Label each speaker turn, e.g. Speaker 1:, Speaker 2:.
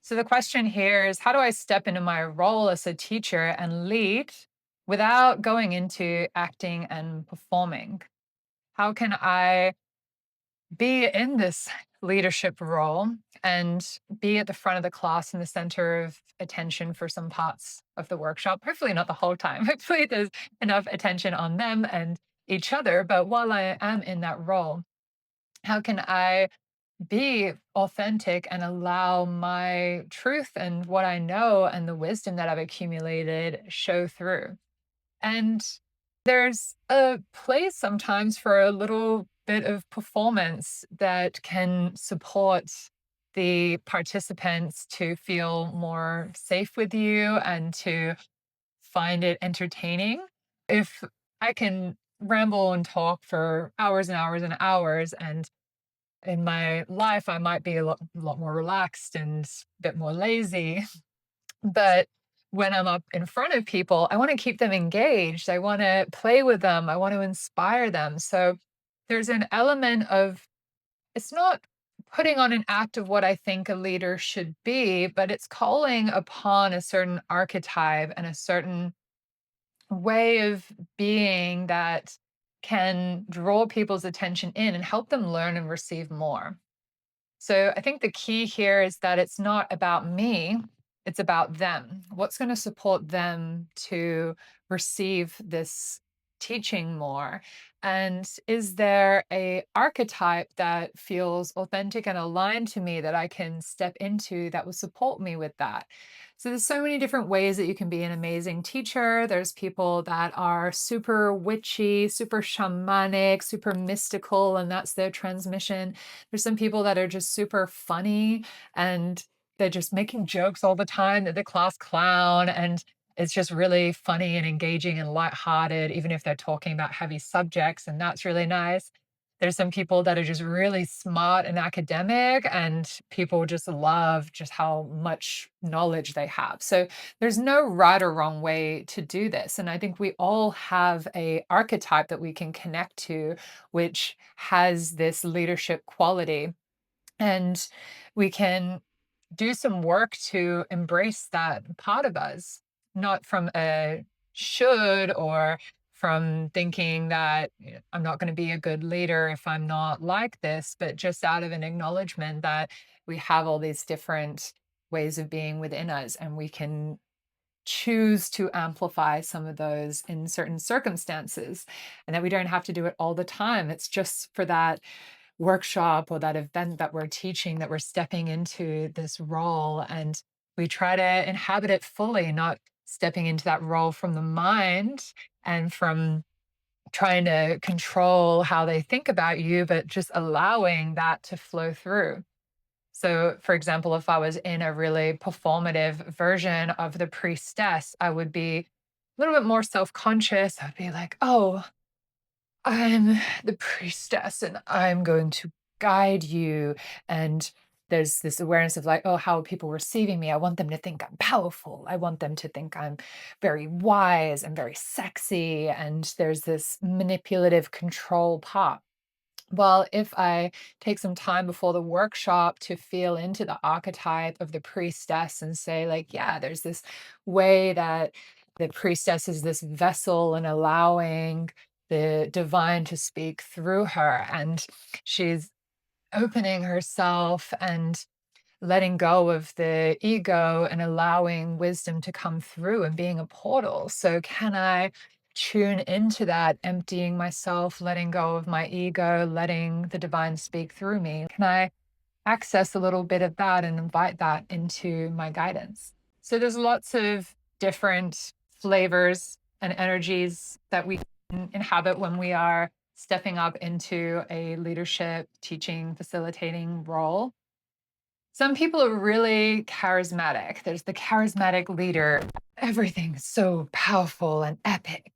Speaker 1: So the question here is, how do I step into my role as a teacher and lead without going into acting and performing? How can I be in this leadership role and be at the front of the class in the center of attention for some parts of the workshop? Hopefully, not the whole time. Hopefully, there's enough attention on them and each other. But while I am in that role, how can I be authentic and allow my truth and what I know and the wisdom that I've accumulated show through? And there's a place sometimes for a little bit of performance that can support the participants to feel more safe with you and to find it entertaining. If I can ramble and talk for hours and hours and hours, and in my life, I might be a lot more relaxed and a bit more lazy. But when I'm up in front of people, I want to keep them engaged. I want to play with them. I want to inspire them. So there's an element of it's not putting on an act of what I think a leader should be, but it's calling upon a certain archetype and a certain way of being that can draw people's attention in and help them learn and receive more. So I think the key here is that it's not about me, it's about them. What's going to support them to receive this teaching more? And is there a archetype that feels authentic and aligned to me that I can step into that will support me with that? So there's so many different ways that you can be an amazing teacher. There's people that are super witchy, super shamanic, super mystical, and that's their transmission. There's some people that are just super funny and they're just making jokes all the time. They're the class clown, and it's just really funny and engaging and lighthearted, even if they're talking about heavy subjects, and that's really nice. There's some people that are just really smart and academic, and people just love just how much knowledge they have. So there's no right or wrong way to do this. And I think we all have a archetype that we can connect to, which has this leadership quality. And we can do some work to embrace that part of us, not from a should or from thinking that I'm not going to be a good leader if I'm not like this, but just out of an acknowledgement that we have all these different ways of being within us and we can choose to amplify some of those in certain circumstances and that we don't have to do it all the time. It's just for that workshop or that event that we're teaching that we're stepping into this role, and we try to inhabit it fully, not stepping into that role from the mind and from trying to control how they think about you, but just allowing that to flow through. So, for example, if I was in a really performative version of the priestess, I would be a little bit more self conscious. I'd be like, oh, I'm the priestess and I'm going to guide you. And there's this awareness of like, oh, how are people receiving me? I want them to think I'm powerful. I want them to think I'm very wise and very sexy. And there's this manipulative control part. Well, if I take some time before the workshop to feel into the archetype of the priestess and say, like, yeah, there's this way that the priestess is this vessel and allowing the divine to speak through her. And she's opening herself and letting go of the ego and allowing wisdom to come through and being a portal. So, can I tune into that, emptying myself, letting go of my ego, letting the divine speak through me? Can I access a little bit of that and invite that into my guidance? So, there's lots of different flavors and energies that we can inhabit when we are stepping up into a leadership, teaching, facilitating role. Some people are really charismatic. There's the charismatic leader. Everything's so powerful and epic.